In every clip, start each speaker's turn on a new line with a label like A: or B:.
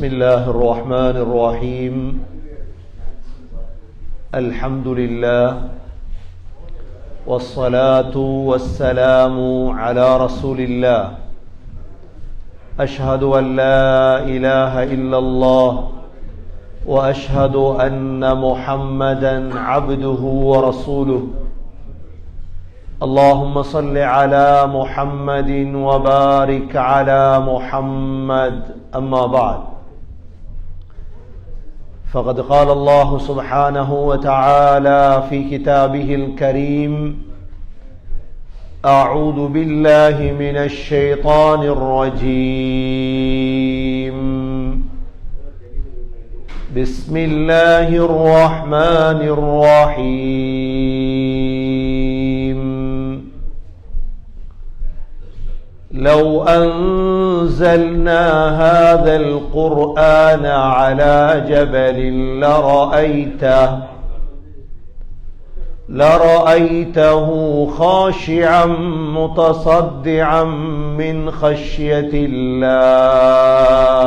A: بسم الله الرحمن الرحيم الحمد لله والصلاة والسلام على رسول الله أشهد أن لا إله إلا الله وأشهد أن محمدا عبده ورسوله اللهم صل على محمد وبارك على محمد أما بعد فقد قال الله سبحانه وتعالى في كتابه الكريم أعوذ بالله من الشيطان الرجيم بسم الله الرحمن الرحيم لو أنزلنا هذا القرآن على جبل لرأيته خاشعا متصدعا من خشية الله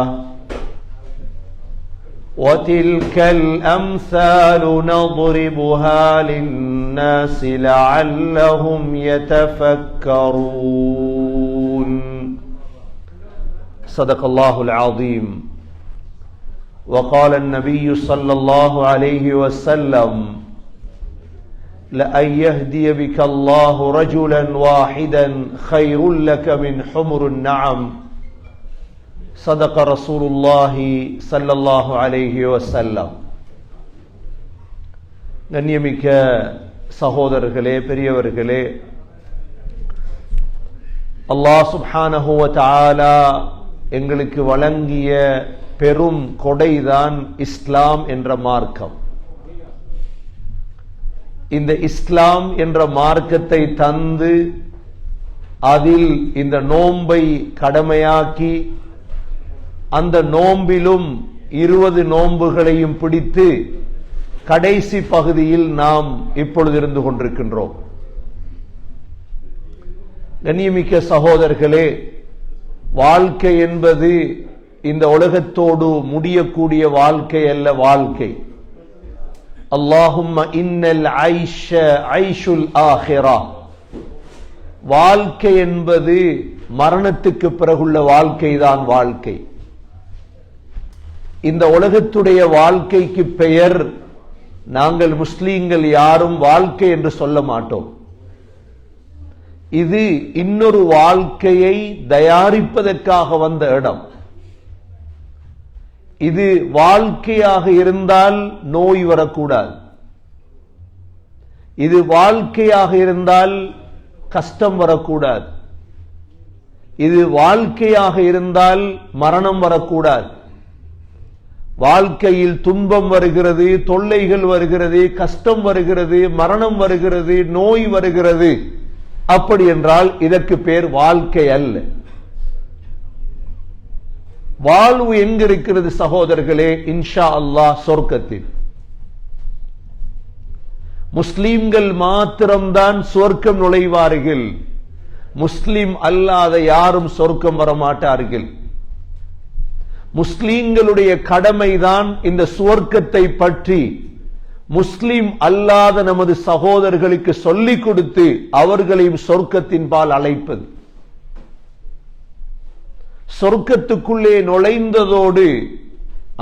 A: وتلك الأمثال نضربها للناس لعلهم يتفكرون صدق الله العظيم وقال النبي صلى الله عليه وسلم لأن يهدي بك الله رجلا واحدا خير لك من حمر النعم صدق رسول الله صلى الله عليه وسلم. கண்ணியமிக்க சகோதரர்களே, பெரியவர்களே, அல்லாஹ் சுப்ஹானஹு வ தஆலா எங்களுக்கு வழங்கிய பெரும் கொடைதான் இஸ்லாம் என்ற மார்க்கம். இந்த இஸ்லாம் என்ற மார்க்கத்தை தந்து அதில் இந்த நோன்பை கடமையாக்கி அந்த நோம்பிலும் 20 நோன்புகளையும் பிடித்து கடைசி பகுதியில் நாம் இப்பொழுது இருந்து கொண்டிருக்கின்றோம். கண்ணியமிக்க சகோதரர்களே, வாழ்க்கை என்பது இந்த உலகத்தோடு முடியக்கூடிய வாழ்க்கை அல்ல. வாழ்க்கை அல்லாஹும்ம இன்னல் ஐஷ ஐஷுல் ஆஹிரா, வாழ்க்கை என்பது மரணத்துக்கு பிறகுள்ள வாழ்க்கைதான் வாழ்க்கை. இந்த உலகத்துடைய வாழ்க்கைக்கு பெயர் நாங்கள் முஸ்லீம்கள் யாரும் வாழ்க்கை என்று சொல்ல மாட்டோம். இது இன்னொரு வாழ்க்கையை தயாரிப்பதற்காக வந்த இடம். இது வாழ்க்கையாக இருந்தால் நோய் வரக்கூடாது. இது வாழ்க்கையாக இருந்தால் கஷ்டம் வரக்கூடாது. இது வாழ்க்கையாக இருந்தால் மரணம் வரக்கூடாது. வாழ்க்கையில் துன்பம் வருகிறது, தொல்லைகள் வருகிறது, கஷ்டம் வருகிறது, மரணம் வருகிறது, நோய் வருகிறது. அப்படி என்றால் இதற்கு பேர் வாழ்க்கை அல்ல. வாழ்வு எங்கிருக்கிறது சகோதரர்களே? இன்ஷா அல்லாஹ் சொர்க்கத்தில். முஸ்லிம்கள் மாத்திரம்தான் சொர்க்கம் நுழைவார்கள். முஸ்லிம் அல்லாத யாரும் சொர்க்கம் வரமாட்டார்கள். முஸ்லிம்களுடைய கடமைதான் இந்த சுவர்க்கத்தை பற்றி முஸ்லிம் அல்லாத நமது சகோதரர்களுக்கு சொல்லிக் கொடுத்து அவர்களையும் சொர்க்கத்தின் பால் அழைப்பது. சொர்க்கத்துக்குள்ளே நுழைந்ததோடு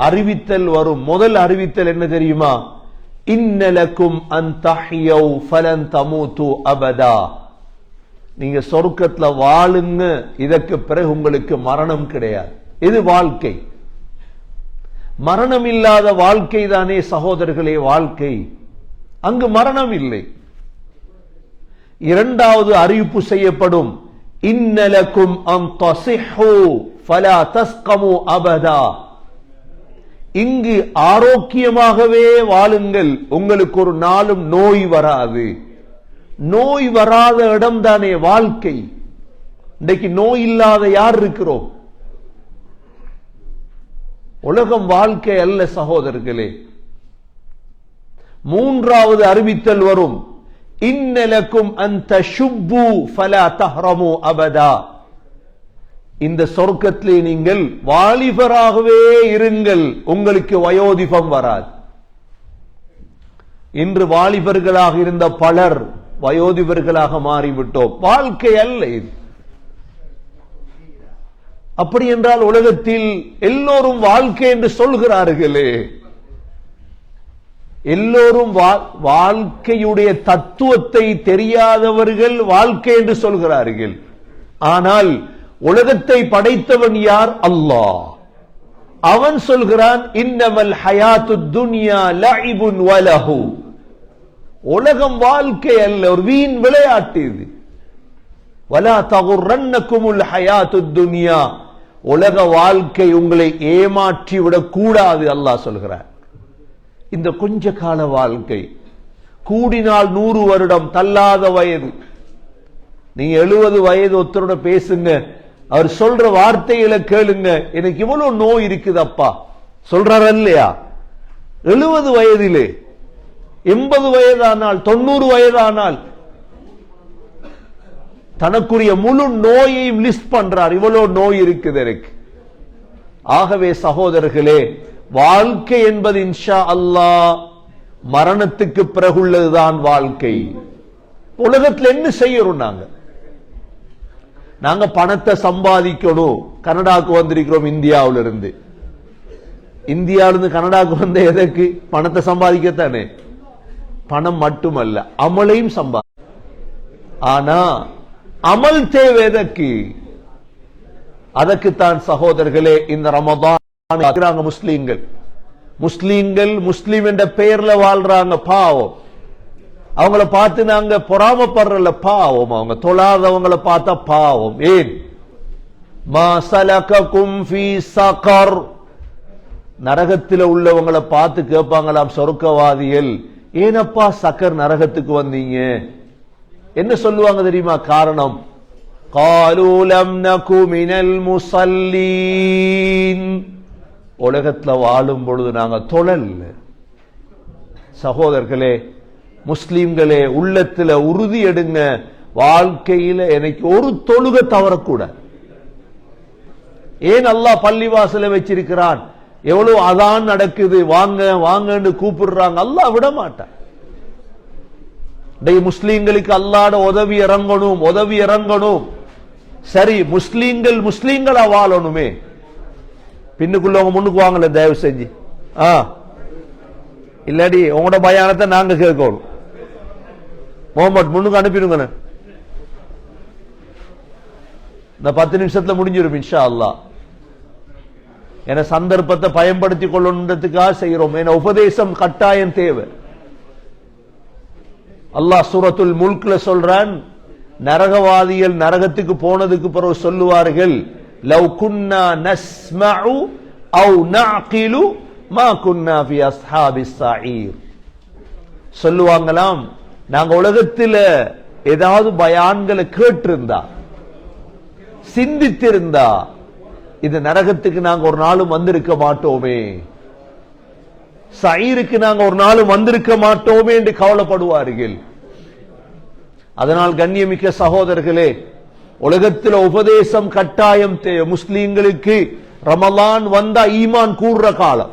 A: அறிவித்தல் வரும். முதல் அறிவித்தல் என்ன தெரியுமா? இன்னலக்கும் அன் தஹ்யௌ ஃபலன் தமூது அபதா, நீங்க சொர்க்கத்துல வாழுங்க, இதற்கு பிறகு உங்களுக்கு மரணம் கிடையாது. இது வாழ்க்கை. மரணம் இல்லாத வாழ்க்கை தானே சகோதரர்களே வாழ்க்கை. அங்கு மரணம் இல்லை. இரண்டாவது அறிவிப்பு செய்யப்படும், இன்னலக்கும் அன் தஸிஹு ஃபலா தஸ்கமு அபதா, இங்கு ஆரோக்கியமாகவே வாழுங்கள், உங்களுக்கு ஒரு நாளும் நோய் வராது. நோய் வராத இடம் தானே வாழ்க்கை. இன்றைக்கு நோய் இல்லாத யார் இருக்கிறோம்? உலகம் வாழ்க்கை அல்ல சகோதரர்களே. மூன்றாவது அறிவித்தல் வரும், இன்னலக்கும் அன் தஷுப்பு ஃபலா தஹ்ரமு அபதா, இந்த சொர்க்கத்திலே நீங்கள் வாலிபராகவே இருங்கள், உங்களுக்கு வயோதிபம் வராது. இன்று வாலிபர்களாக இருந்த பலர் வயோதிபர்களாக மாறிவிட்டோம். வாழ்க்கை அல்ல இது. அப்படி என்றால் உலகத்தில் எல்லோரும் வாழ்க்கை என்று சொல்கிறார்களே, எல்லோரும் வாழ்க்கையுடைய தத்துவத்தை தெரியாதவர்கள் வாழ்க்கை என்று சொல்கிறார்கள். ஆனால் உலகத்தை படைத்தவன் யார்? அல்லாஹ். அவன் சொல்கிறான், இன்னமல் ஹயாத்துத் துன்யா லஇபுன் வலஹு. உலகம் வாழ்க்கை அல்ல, ஒரு வீண் விளையாட்டு இது. வலா தகுர்ரன்னகுமுல் ஹயாத்துத் துன்யா. உலக வாழ்க்கை உங்களை ஏமாற்றி விடக் கூடாது அல்லாஹ் சொல்கிறார். இந்த கொஞ்ச கால வாழ்க்கை, கூடினால் 100 வருடம், தள்ளாத வயது. நீங்க 70 வயது ஒருத்தரோட பேசுங்க, அவர் சொல்ற வார்த்தைகளை கேளுங்க, எனக்கு இவ்வளவு நோய் இருக்குது அப்பா சொல்றாரு இல்லையா? 70 வயதிலே, 80 வயதானால், 90 வயதானால் தனக்குரிய முழு நோயையும் லிஸ்ட் பண்றார், இவ்வளவு நோய் இருக்குது எனக்கு. ஆகவே சகோதரர்களே, வாழ்க்கை என்பது இன்ஷா அல்லாஹ் மரணத்துக்கு பிறகுள்ளதுதான் வாழ்க்கை. உலகத்தில் என்ன செய்யறோம்? நாங்க பணத்தை சம்பாதிக்கணும். கனடாவுக்கு வந்திருக்கிறோம் இந்தியாவிலிருந்து. இந்தியாவிலிருந்து கனடாவுக்கு வந்த எதற்கு? பணத்தை சம்பாதிக்கத்தானே. பணம் மட்டுமல்ல, அமலையும் சம்பாதி. ஆனா அமல் தேவை எதற்கு? அதற்குத்தான் சகோதரர்களே இந்த ரமதான் முஸ்லீம்கள் முஸ்லீம் என்ற பெயர்ல வாழ்றாங்க. பாவம். அவங்கள பார்த்து நாங்க பொறாமப்படுறல, பாவம். அவங்க தொழாதவங்களை பார்த்தா பாவம். ஏன்? மா சலககும் ஃபீ ஸகர். நரகத்தில் உள்ளவங்களை பார்த்து கேட்பாங்களாம் சொர்க்கவாதிகள், ஏனப்பா சக்கர் நரகத்துக்கு வந்தீங்க? என்ன சொல்லுவாங்க தெரியுமா காரணம்? காலூ லம் நகு மினல் முஸல்லீன். உலகத்தில் வாழும் பொழுது நாங்க தொழல்ல. சகோதரர்களே, முஸ்லிம்களே, உள்ளத்துல உறுதி எடுங்க, வாழ்க்கையில எனக்கு ஒரு தொழுகை தவறக்கூடாது. ஏன் அல்லாஹ் பள்ளிவாசல வச்சிருக்கிறான்? எவ்வளவு அதான் நடக்குது, வாங்க வாங்கன்னு கூப்பிடுறாங்க, அல்லாஹ் விட மாட்டான். முஸ்லீம்களுக்கு அல்லாஹ்ட உதவி இறங்கணும். சரி, முஸ்லீம்களா வாழணுமே. பின்னுக்குள்ளவங்க முன்னுக்கு வாங்கல தயவு செஞ்சு. இல்லாடி உங்களோட பயானத்தை நாங்க கேட்கணும். முகமது முன்னுக்கு அனுப்பிடுங்க. இந்த 10 நிமிஷத்துல முடிஞ்சிடும் இன்ஷா அல்லாஹ். என சந்தர்ப்பத்தை பயன்படுத்திக் கொள்ளணுன்றதுக்காக செய்யறோம். என உபதேசம் கட்டாயம் தேவை. அல்லாஹ் சூரத்துல் முல்க்ல சொல்றான், நரகவாதிகள் நரகத்துக்கு போனதுக்கு பிறகு சொல்லுவார்கள், லவ் குன்னா நஸ்மஉ அவ் நஅகிலு மா குன்னா ஃபி அஸ்ஹாபிஸ் ஸஈர். சொல்லுவாங்களாம், நாங்க உலகத்தில் ஏதாவது பயான்களை கேட்டிருந்தா, சிந்தித்திருந்தா, இது நரகத்துக்கு நாங்க ஒரு நாளும் வந்திருக்க மாட்டோமே, சஈருக்கு நாங்க ஒரு நாளும் வந்திருக்க மாட்டோமே என்று கவலைப்படுவார்கள். அதனால் கண்ணியமிக்க சகோதரர்களே, உலகத்தில் உபதேசம் கட்டாயம் தேவை. முஸ்லீம்களுக்கு ரமலான் வந்தா ஈமான் கூடுற காலம்.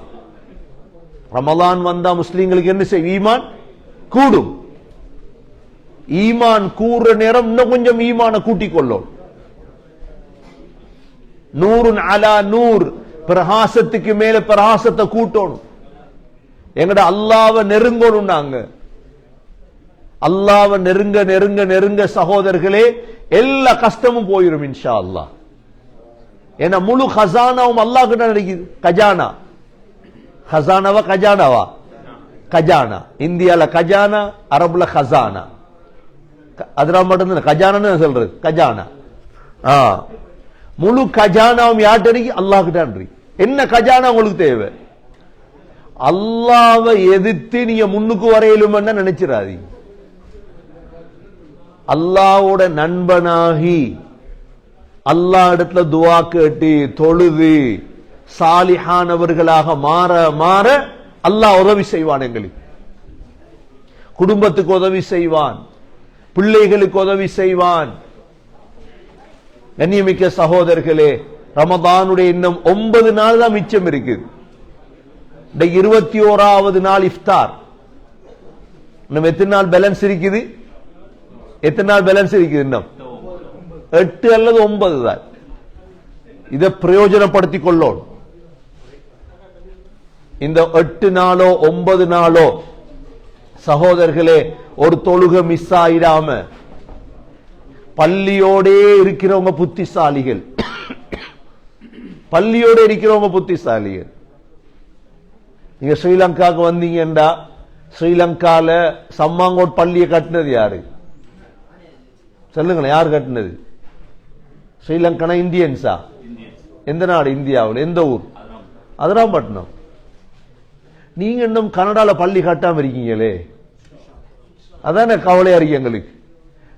A: ரமலான் வந்தா முஸ்லீம்களுக்கு என்ன செய்யும்? ஈமான் கூடும். ஈமான் கூடுற நேரம் இன்னும் கொஞ்சம் ஈமான கூட்டிக் கொள்ளும். நூறுன் அலா நூர், பிரகாசத்துக்கு மேல பிரகாசத்தை கூட்டணும். எங்கட அல்லாஹ்வை நெருங்கணும். நாங்க அல்லாஹ்வை நெருங்க நெருங்க நெருங்க சகோதரர்களே, எல்லா கஷ்டமும் போயிடும் இன்ஷா அல்லாஹ். ஏன்னா முழு கஜானாவும் அல்லாஹ் கிட்ட நடக்குது. கஜானா, கஜானாவா கஜானாவா? கஜானா. இந்தியால கஜானா, அரபுல கஜானா. அதெல்லாம் மட்டும் கஜானான்னு சொல்றது. கஜானா. முழு கஜானாவும் யார்கிட்ட? அல்லாஹ் கிட்ட. என்ன கஜானா உங்களுக்கு தேவை? அல்லாஹ்வை எதிர்த்து நீங்க முன்னுக்கு வரையிலும் நினைச்சிடாதீங்க. அல்லாஹ்வோட நண்பனாகி அல்லாஹ் இடத்துல துஆ கேட்டு தொழுது சாலிஹானவர்களாக மாற மாற அல்லாஹ் உதவி செய்வான். எங்களுக்கு குடும்பத்துக்கு உதவி செய்வான், பிள்ளைகளுக்கு உதவி செய்வான். கண்ணியமிக்க சகோதரர்களே, ரமதானுடைய இன்னும் 9 நாள் தான் மிச்சம் இருக்குது. 21வது நாள் இஃப்தார். இன்னும் எத்தனை நாள் பேலன்ஸ் இருக்குது? எத்தனை நாள் பேலன்ஸ் இருக்குது? இன்னும் 8 அல்லது 9 தான். இதை பிரயோஜனப்படுத்திக் கொள்ளோம். இந்த 8 நாளோ 9 நாளோ சகோதரர்களே, ஒரு தொழுகை மிஸ் ஆயிடாம பள்ளியோடே இருக்கிறவங்க புத்திசாலிகள். பள்ளியோட இருக்கிறவங்க புத்திசாலிகள். நீங்க ஸ்ரீலங்காவுக்கு வந்தீங்கன்னா, ஸ்ரீலங்கால சம்மாங்கோட் பள்ளியை கட்டினது யாரு சொல்லுங்களேன்? யார் கட்டினது? ஸ்ரீலங்கா இந்தியன்ஸா? எந்த நாடு? இந்தியாவில் எந்த ஊர்? அதிராம்பட்டினம். நீங்க இன்னும் கனடால பள்ளி கட்டாம இருக்கீங்களே, அதான கவலையா இருக்கு எங்களுக்கு.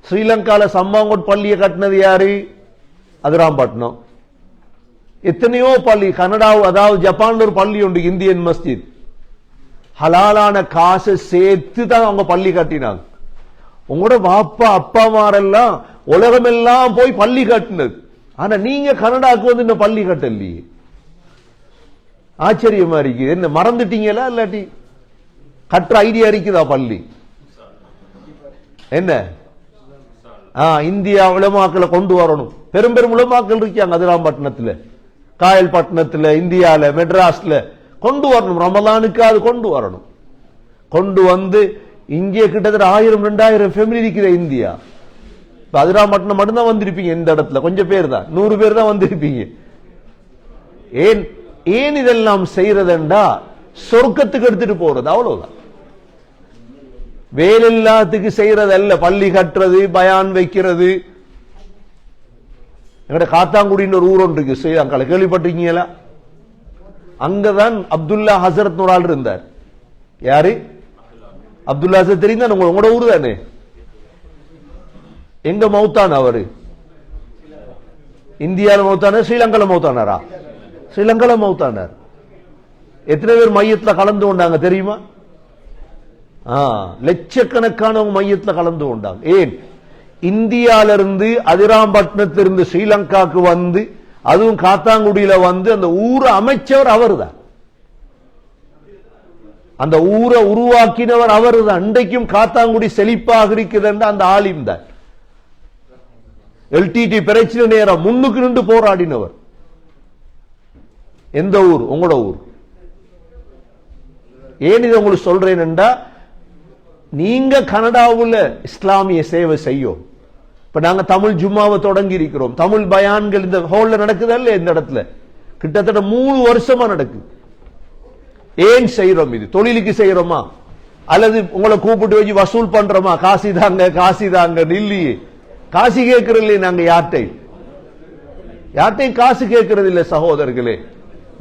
A: ஸ்ரீலங்கால சம்மாங்கோட் பள்ளியை கட்டினது யாரு? அதிராம்பட்டினம். எத்தனையோ பள்ளி கனடா, அதாவது ஜப்பான்ல ஒரு பள்ளி உண்டு, இந்தியன் மஸ்ஜித். ஹலாலான காசை சேர்த்து தான் அவங்க பள்ளி கட்டினாங்க. உங்களோட பாப்பா அப்பாமாரெல்லாம் உலகமெல்லாம் போய் பள்ளி கட்டினது. ஆனா நீங்க கனடாக்கு வந்து இந்த பள்ளி கட்டலையே. ஆச்சரியமா இருக்கு. என்ன மறந்துட்டீங்களா? இல்லாட்டி கட்டுற ஐடியா இருக்குதா பள்ளி? என்ன இந்தியா உலமாக்களை கொண்டு வரணும். பெரும் பெரும் உலமாக்கள் இருக்காங்க அதிராம்பட்டினத்துல, காயல்பட்டினத்துல, இந்தியால, மெட்ராஸ்ல கொண்டு வரணும். ரமலானுக்கு அது கொண்டு வரணும். கொண்டு வந்து இங்கே கிட்டத்தட்ட 1000-2000 ஃபேமிலி இருக்கிற இந்தியா. அதிராம்பட்டினம் மட்டும்தான் வந்திருப்பீங்க. இந்த இடத்துல கொஞ்சம் பேர் தான், 100 பேர் தான் வந்திருப்பீங்க. ஏன் ஏன் இதெல்லாம் செய்யறதுண்டா? சொர்க்கத்துக்கு எடுத்துட்டு போறது, அவ்வளவுதான். வேலையில்லாத்துக்கு செய்யறது அல்ல. பள்ளி கட்டுறது, பயான் வைக்கிறது. எங்கட காத்தாங்குடின்னு ஒரு ஊர் ஒன்று இருக்கு ஸ்ரீலங்கால, கேள்விப்பட்டிருக்கீங்களா? அங்கதான் அப்துல்லா ஹசரத் ஒரு ஆள் இருந்தார். யாரு? அப்துல்லா ஹசரத் தெரியும், உங்களோட ஊர் தானே. எங்க மௌத்தான அவரு? இந்தியாவில் மௌத்தான, ஸ்ரீலங்கால மௌத்தானாரா? ஸ்ரீலங்கால மௌத்தானார். எத்தனை பேர் மையத்துல கலந்து கொண்டாங்க தெரியுமா? லட்சக்கணக்கானவங்க மையத்துல கலந்து கொண்டாங்க. ஏன்? இந்தியாவிலிருந்து அதிராம்பட்டினத்திலிருந்து ஸ்ரீலங்காக்கு வந்து, அதுவும் காத்தாங்குடியில வந்து அந்த ஊரை அமைச்சவர் அவர் தான். அந்த ஊரை உருவாக்கினவர் அவர் தான். இன்றைக்கும் காத்தாங்குடி செழிப்பாக இருக்குது அந்த ஆலிம் தான். எல்டிடி பிரச்சனை நேரம் முன்னுக்கு நின்று போராடினவர். எந்த ஊர்? உங்களோட ஊர். ஏன் இதை உங்களுக்கு சொல்றேன்டா, நீங்க கனடாவுல இஸ்லாமிய சேவை செய்யும். இப்ப நாங்க தமிழ் ஜும்மாவை தொடங்கி இருக்கிறோம். தமிழ் பயான்கள் இந்த ஹால்ல நடக்குதா இல்ல? இந்த இடத்துல கிட்டத்தட்ட 3 வருஷமா நடக்குது. ஏன் செய்யறோம்? இது தொழிலுக்கு செய்யறோமா அல்லது உங்களை கூப்பிட்டு வச்சு வசூல் பண்றோமா? காசி தாங்க, காசி தாங்க. இல்லையே, காசி கேட்கறது இல்லையே. நாங்க யார்ட்டையும் காசு கேட்கறது இல்லை சகோதரர்களே.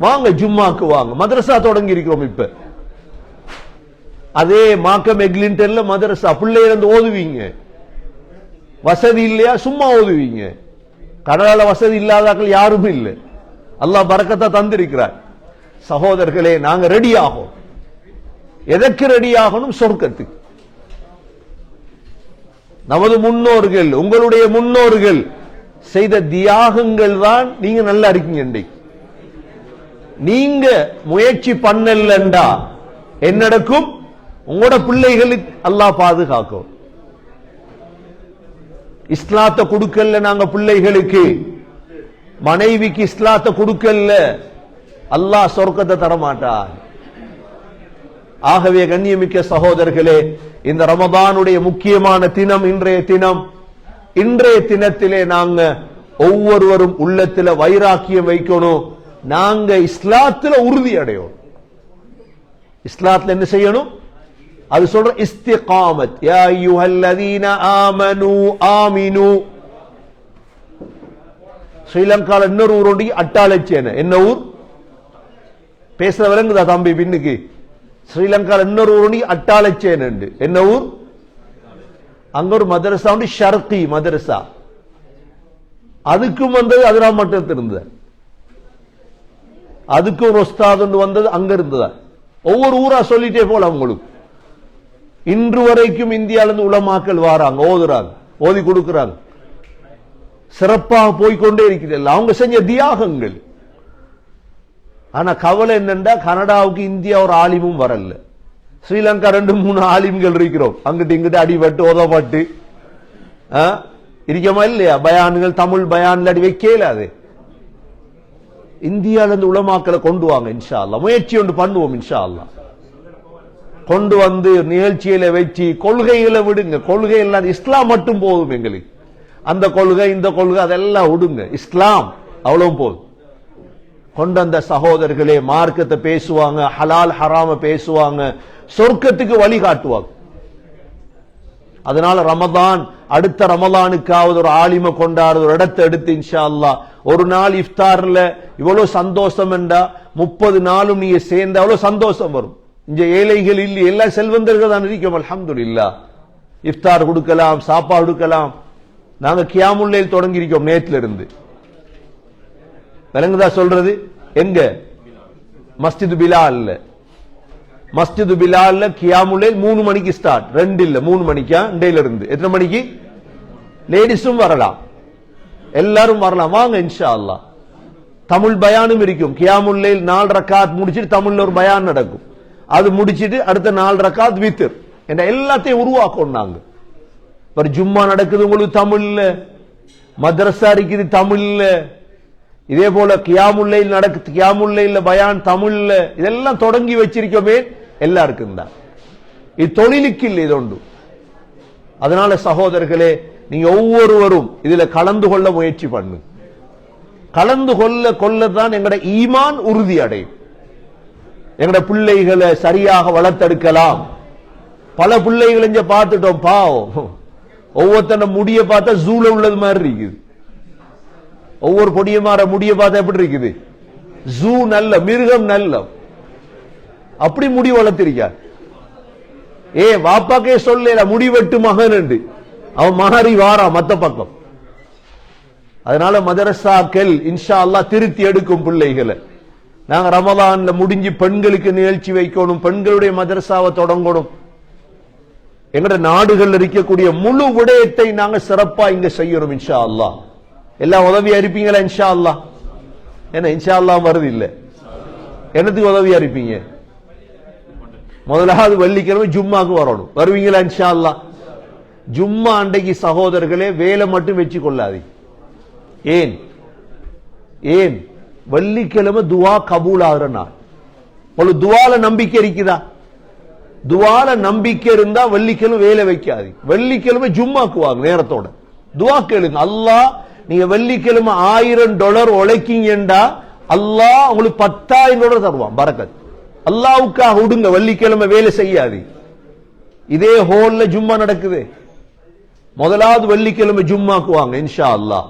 A: வாங்க ஜும்மாக்கு வாங்க. மதரசா தொடங்கி இருக்கிறோம். இப்ப அதே மாக்கம் எக்லிண்டன்ல மதரசா, பிள்ளை இருந்து ஓதுவீங்க. வசதி இல்லையா? சும்மா ஓதுவீங்க. கடலால வசதி இல்லாதாக்கள் யாரும் இல்லை. அல்லாஹ் பரக்கத்தா தந்திருக்கிறார். சகோதரர்களே, நாங்க ரெடி ஆகும். எதற்கு ரெடி ஆகணும்? சொர்க்கத்துக்கு. நமது முன்னோர்கள், உங்களுடைய முன்னோர்கள் செய்த தியாகங்கள் தான் நீங்க நல்லா இருக்கீங்க. இன்றைக்கு நீங்க முயற்சி பண்ணலண்டா என்ன நடக்கும்? உங்களோட பிள்ளைகளுக்கு அல்லாஹ் பாதுகாக்கும். இஸ்லாத்தை கொடுக்கல நாங்க பிள்ளைகளுக்கு, மனைவிக்கு இஸ்லாத்தை கொடுக்கல, அல்லாஹ் சொர்க்கத்தை தரமாட்டார். ஆகவே கண்ணியமிக்க சகோதரர்களே, இந்த ரமதானுடைய முக்கியமான தினம் இன்றைய தினம். இன்றைய தினத்திலே நாங்க ஒவ்வொருவரும் உள்ளத்துல வைராக்கியம் வைக்கணும். நாங்க இஸ்லாத்துல உறுதி அடையும். இஸ்லாத்துல என்ன செய்யணும்? அது சொல்ற இஸ்திகாமத். யா அய்யுஹல்லதீன ஆமனூ ஆமினூ. ஸ்ரீலங்கால இன்னொரு ஊர் உண்டு, அட்டாளச்சேன. என்ன ஊர்? பேசுற விளங்குதா தம்பி? பின்னுக்கு ஸ்ரீலங்கால இன்னொரு ஊர் உண்டு, அட்டாளச்சேன. என்ன ஊர்? அங்க ஒரு மதரசா உண்டு, ஷர்கி மதரசா. அதுக்கும் வந்தது அதிராம்பட்டினத்தில் இருந்தது. அதுக்கு ஒரு உஸ்தாத் வந்தது அங்க இருந்ததா. ஒவ்வொரு ஊரா சொல்லிட்டே போல உங்களுக்கு. இன்று வரைக்கும் இந்தியாவிலிருந்து உலமாக்கள் வாராங்க, ஓதுறாங்க, ஓதி கொடுக்கிறாங்க. சிறப்பாக போய்கொண்டே இருக்கிறது. அவங்க செஞ்ச தியாகங்கள். ஆனா கவலை என்னண்டா, கனடாவுக்கு இந்தியா ஒரு ஆலிமும் வரல. ஸ்ரீலங்கா 2-3 ஆலிம்கள் இருக்கிறோம். அங்கிட்டு இங்கிட்டு அடிபட்டு உதவப்பட்டு இருக்கமா இல்லையா? பயான்கள் தமிழ் பயான்ல அடி வைக்கல. அது இந்தியால இருந்து உலமாக்களை கொண்டு வாங்க இன்ஷா அல்லாஹ். முயற்சி ஒன்று பண்ணுவோம் இன்ஷா அல்லாஹ். கொண்டு வந்து நிகழ்ச்சியில வச்சு கொள்கைகளை விடுங்க. கொள்கை எல்லாம் இஸ்லாம் மட்டும் போதும் எங்களுக்கு. அந்த கொள்கை இந்த கொள்கை அதெல்லாம் விடுங்க. இஸ்லாம் அவ்வளவு போதும். கொண்டு அந்த சகோதரர்களே மார்க்கத்தை பேசுவாங்க, ஹலால் ஹராம பேசுவாங்க, சொர்க்கத்துக்கு வழி காட்டுவாங்க. அதனால ரமதான், அடுத்த ரமலானுக்காவது ஒரு ஆலிம கொண்டாடுற ஒரு இடத்தை எடுத்து இன்ஷா அல்லாஹ் ஒரு நாள் இஃப்தார்ல இவ்வளவு சந்தோஷம் என்றா 30 நாளும் நீங்க சேர்ந்த அவ்வளவு சந்தோஷம் வரும். இங்க ஏழைகள் இல்லை, எல்லா செல்வந்தர்கள் தான் இருக்கோம். அல்ஹம்துலில்லாஹ். இஃப்தார் கொடுக்கலாம், சாப்பாடு கொடுக்கலாம். நாங்க கியாமுல் லைல் தொடங்கி இருக்கோம் நேத்துல இருந்து. விளங்குதா சொல்றது? எங்க? மஸ்ஜிது பிலால்ல. மஸ்ஜிது பிலால்ல கியாமுல் லைல் 3 மணிக்கு ஸ்டார்ட். 2 இல்ல 3 மணிக்கா இண்டையில இருந்து. எத்தனை மணிக்கு? லேடிஸும் வரலாம், எல்லாரும் வரலாம். வாங்க இன்ஷா அல்லாஹ். தமிழ் பயானும் இருக்கும். கியாமுல் லைல் 4 ரக்காத் முடிச்சிட்டு தமிழ்ல ஒரு பயான் நடக்கும். அது முடிச்சிட்டு அடுத்த 4 ரக்காத் வித்ர் என்ற எல்லாத்தையும் உருவாக்கணும் நாங்க. ஜும்மா நடக்குது உங்களுக்கு தமிழ்ல, மதரசா இருக்குது தமிழ்ல, இதே போல கியாமுல் லைல் நடக்குது, கியாமுல் லைல்ல பயான் தமிழ்ல, இதெல்லாம் தொடங்கி வச்சிருக்கோமே எல்லாருக்கும் தான். இது தொழிலுக்கு இல்லை, இது ஒன்று. அதனால சகோதரர்களே, நீங்க ஒவ்வொருவரும் இதுல கலந்து கொள்ள முயற்சி பண்ணு. கலந்து கொள்ளதான் எங்கட ஈமான் உறுதி அடையும். எங்கட பிள்ளைகளை சரியாக வளர்த்தெடுக்கலாம். பல பிள்ளைகள் இங்க பார்த்துட்டோம், பாவம். ஒவ்வொருத்தன முடிய பார்த்தா ஜூல உள்ளது மாதிரி இருக்குது. ஒவ்வொரு பொடியமாற முடிய பார்த்தா எப்படி இருக்குது? ஜூ நல்ல, மிருகம் நல்ல, அப்படி முடி வளர்த்திருக்க. வாப்பாக்கே சொல்ல முடி வெட்டு மகன் என்று அவன் மாறி வாரா மத்த பக்கம். அதனால மதரசாக்கள் இன்ஷா அல்லாஹ் திருத்தி எடுக்கும் பிள்ளைகளை. நாங்க ரமலான்ல முடிஞ்சு பெண்களுக்கு நிகழ்ச்சி வைக்கணும், பெண்களுடைய மதரசாவை தொடங்கணும். எங்கட நாடுகள் இருக்கக்கூடிய முழு விடயத்தை நாங்க சிறப்பா இங்க செய்யணும் இன்ஷா அல்லாஹ். எல்லாம் உதவியா இருப்பீங்களா இன்ஷா அல்லாஹ்? என்ன இன்ஷா அல்லாஹ் வருது இல்ல, என்னத்துக்கு உதவியா இருப்பீங்க? முதலாவது வெள்ளிக்கிழமை ஜும்மாக்கு வரணும். வருவீங்களா இன்ஷா அல்லாஹ்? ஜும்மா அன்றைக்கு சகோதரர்களே வேலை மட்டும் வச்சு கொள்ளாது. ஏன் ஏன் வெள்ளிக்கிழமை துவா கபூல் ஆகிற நாள். ஒரு துவால நம்பிக்கை இருக்குதா? துவால நம்பிக்கை இருந்தா வெள்ளிக்கிழமை வேலை வைக்காது. வெள்ளிக்கிழமை ஜும்மாக்கு வாங்க, நேரத்தோட துவா கேளுங்க. அல்லாஹ் நீங்க வெள்ளிக்கிழமை $1000 உழைக்கீங்கடா அல்லாஹ் உங்களுக்கு $10,000 தருவான் பரக்கத். அல்லாஹ்வுக்காக விடுங்க, வெள்ளிக்கிழமை வேலை செய்யாது. இதே ஹோல்ல ஜும்மா நடக்குது. முதலாவது வெள்ளிக்கிழமை ஜும்மாக்கு வாங்க இன்ஷா அல்லாஹ்.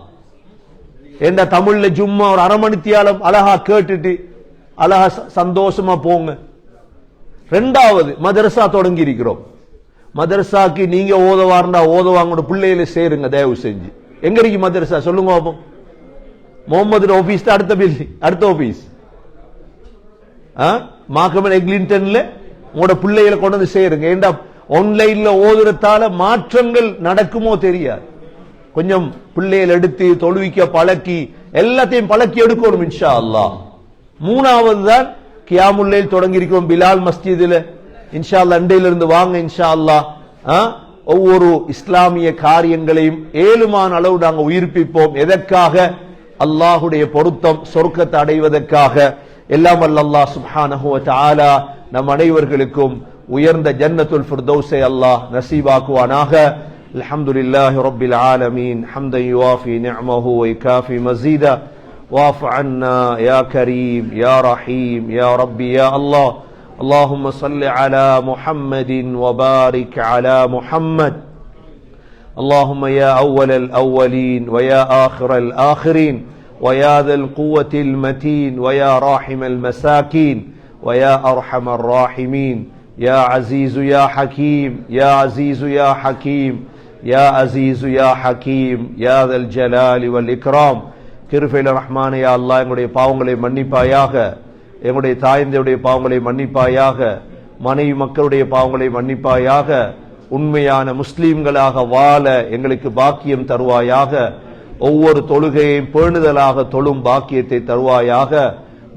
A: என்ன தமிழ்ல ஜும்மா ஒரு அரை மணித்தியாலம் அழகா கேட்டுட்டு அழகா சந்தோஷமா போங்க. ரெண்டாவது மதரசா தொடங்கி இருக்கிறோம். மதரசாக்கு நீங்க ஓதவார்ந்தா ஓதவாங்க, பிள்ளைகளை சேருங்க தயவு செஞ்சு. எங்க இருக்கு மதரசா சொல்லுங்க பாப்போம். முகமது ஆபீஸ் தான் அடுத்த பில்டிங், அடுத்த ஆபீஸ். மார்க்கம் எக்லிங்டன்ல உங்களோட பிள்ளைகளை கொண்டு வந்து சேருங்க. ஏண்டா ஆன்லைன்ல ஓதுறதால மாற்றங்கள் நடக்குமோ தெரியாது. கொஞ்சம் பிள்ளைகள் எடுத்து தொழுவிக்க பழக்கி எல்லாத்தையும் பழக்கி எடுக்கணும் இன்ஷா அல்லாஹ். மூணாவது தான் கியாமுல் லைல் தொடங்கி இருக்கிறோம் பிலால் மஸ்ஜிதுல. இன்ஷா அல்லாஹ் அண்டையில இருந்து வாங்க இன்ஷா அல்லாஹ். ஒவ்வொரு இஸ்லாமிய காரியங்களையும் ஏழுமான அளவு நாங்கள் உயிர்ப்பிப்போம். எதற்காக? அல்லாஹுடைய பொருத்தம், சொர்க்கத்தை அடைவதற்காக. எல்லாம் வல்ல அல்லாஹ் சுப்ஹானஹு வ தஆலா நம் அனைவர்களுக்கும் உயர்ந்த ஜன்னத்துல் ஃபிர்தௌஸை அல்லாஹ் நசீபாக்குவானாக. அல்ஹம்துலில்லாஹி ரப்பில் ஆலமீன் ஹம்தன் யுவாஃபி நிஅமஹு வ யுகாஃபி மஸீதா واعف عنا يا كريم يا رحيم يا ربي يا الله. اللهم صل على محمد وبارك على محمد. اللهم يا أول الأولين ويا آخر الآخرين ويا ذا القوة المتين ويا راحم المساكين ويا أرحم الراحمين يا عزيز يا حكيم يا عزيز يا حكيم يا عزيز يا حكيم يا ذا الجلال والإكرام. கிருபையுள்ள ரஹ்மானே யா அல்லாஹ், எங்களுடைய பாவங்களை மன்னிப்பாயாக, எங்களுடைய தாய்ந்தருடைய பாவங்களை மன்னிப்பாயாக, மனைவி மக்களுடைய பாவங்களை மன்னிப்பாயாக, உண்மையான முஸ்லீம்களாக வாழ எங்களுக்கு பாக்கியம் தருவாயாக. ஒவ்வொரு தொழுகையையும் பேணுதலாக தொழும் பாக்கியத்தை தருவாயாக.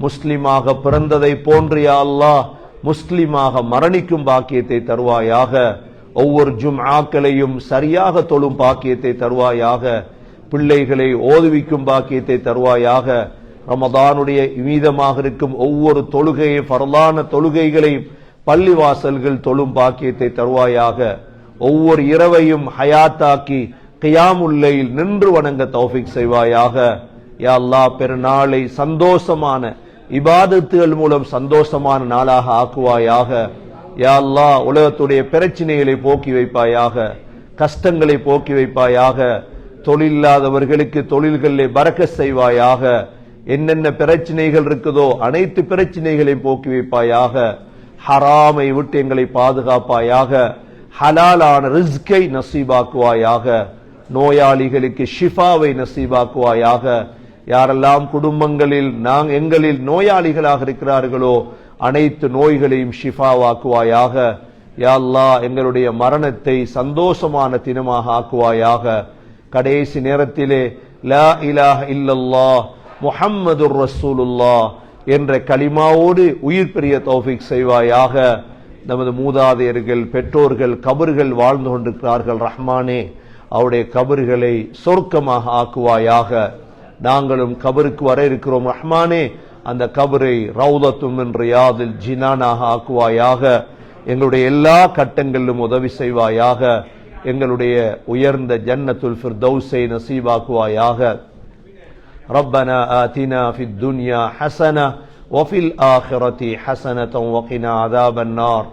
A: முஸ்லிமாக பிறந்ததை போன்று யா அல்லாஹ் முஸ்லிமாக மரணிக்கும் பாக்கியத்தை தருவாயாக. ஒவ்வொரு ஜும்ஆக்களையும் சரியாக தொழும் பாக்கியத்தை தருவாயாக. பிள்ளைகளை ஓதுவிக்கும் பாக்கியத்தை தருவாயாக. ரமதானுடைய மீதமாக இருக்கும் ஒவ்வொரு தொழுகையை ஃபர்லான தொழுகைகளையும் பள்ளிவாசல்கள் தொழும் பாக்கியத்தை தருவாயாக. ஒவ்வொரு இரவையும் ஹயாத்தாக்கி கியாமுல் லைல் நின்று வணங்க தௌஃபீக் செய்வாயாக. யா அல்லாஹ் பெருநாளை சந்தோஷமான இபாதத்துகள் மூலம் சந்தோஷமான நாளாக ஆக்குவாயாக. யா அல்லாஹ் உலகத்துடைய பிரச்சனைகளை போக்கி வைப்பாயாக, கஷ்டங்களை போக்கி வைப்பாயாக. தொழிலில்லாதவர்களுக்கு தொழில்களிலே பரக்கத் செய்வாயாக. என்னென்ன பிரச்சனைகள் இருக்குதோ அனைத்து பிரச்சனைகளையும் போக்கி வைப்பாயாக. ஹராமை விட்டு எங்களை பாதுகாப்பாயாக. ஹலாலான ரிஸ்கை நசீபாக்குவாயாக. நோயாளிகளுக்கு ஷிஃபாவை நசீபாக்குவாயாக. யாரெல்லாம் குடும்பங்களில் எங்களில் நோயாளிகளாக இருக்கிறார்களோ அனைத்து நோய்களையும் ஷிஃபாவாக்குவாயாக. யா அல்லாஹ் எங்களுடைய மரணத்தை சந்தோஷமான தினமாக ஆக்குவாயாக. கடைசி நேரத்திலே லா இலாஹ இல்லல்லாஹ் முஹம்மதுர் ரசூலுல்லாஹ் என்ற கலிமாவோடு உயிர் பெரிய தௌஃபீக் செய்வாயாக. நமது மூதாதையர்கள் பெற்றோர்கள் கபர்கள் வாழ்ந்து கொண்டிருக்கிறார்கள். ரஹ்மானே அவருடைய கபர்களை சொர்க்கமாக ஆக்குவாயாக. நாங்களும் கபருக்கு வர இருக்கிறோம். ரஹ்மானே அந்த கபரை ரௌதத்தும் மின் ரியாதில் ஜினானாக ஆக்குவாயாக. எங்களுடைய எல்லா கட்டங்களிலும் உதவி செய்வாயாக. எங்களுடைய உயர்ந்த ஜன்னத்துல் ஃபிர்தௌஸை நசீபாக்குவாயாக. ربنا آتنا في الدنيا حسنة وفي الآخرة حسنة وقنا عذاب النار.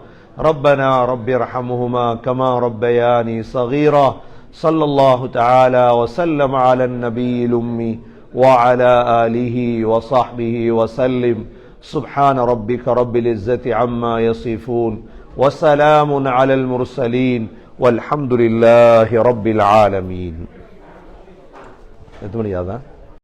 A: ربنا رب ارحمهما كما ربياني صغيرا. صلى الله تعالى وسلم على النبي الأمي وعلى آله وصحبه وسلم. سبحان ربك رب العزة عما يصفون وسلام على المرسلين والحمد لله رب العالمين.